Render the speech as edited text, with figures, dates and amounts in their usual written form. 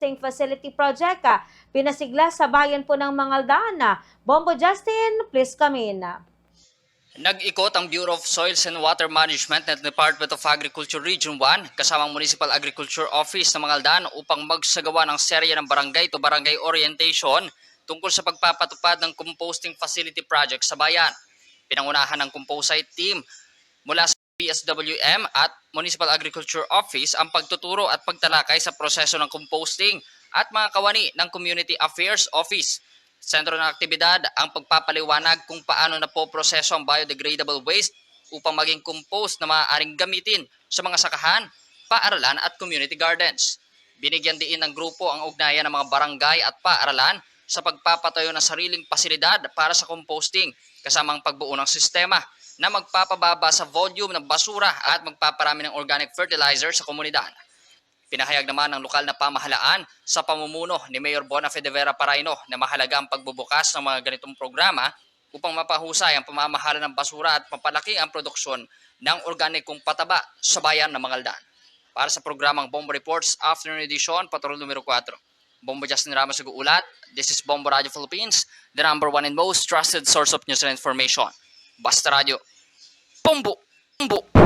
Facility Project pinasigla sa bayan po ng Mangaldaan. Bombo Justin, please come in. Nag-ikot ang Bureau of Soils and Water Management ng Department of Agriculture Region 1 kasamang Municipal Agriculture Office ng Mangaldaan upang magsagawa ng serye ng barangay to barangay orientation tungkol sa pagpapatupad ng composting facility project sa bayan. Pinangunahan ng composite team mula sa PSWM at Municipal Agriculture Office ang pagtuturo at pagtalakay sa proseso ng composting at mga kawani ng Community Affairs Office. Sentro ng aktibidad ang pagpapaliwanag kung paano napoproseso ang biodegradable waste upang maging compost na maaaring gamitin sa mga sakahan, paaralan at community gardens. Binigyan din ng grupo ang ugnayan ng mga barangay at paaralan sa pagpapatayo ng sariling pasilidad para sa composting kasamang pagbuo ng sistema na magpapababa sa volume ng basura at magpaparami ng organic fertilizer sa komunidad. Pinahayag naman ng lokal na pamahalaan sa pamumuno ni Mayor Bonafe de Vera Paraino na mahalaga ang pagbubukas ng mga ganitong programa upang mapahusay ang pamamahala ng basura at mapalaki ang produksyon ng organikong pataba sa bayan ng Mangaldaan. Para sa programang Bombo Reports Afternoon Edition, Patrol numero 4. Bombo Justin Ramos nag-uulat. This is Bombo Radio Philippines, the number one and most trusted source of news and information. Basta Radio. Bombo! Bombo!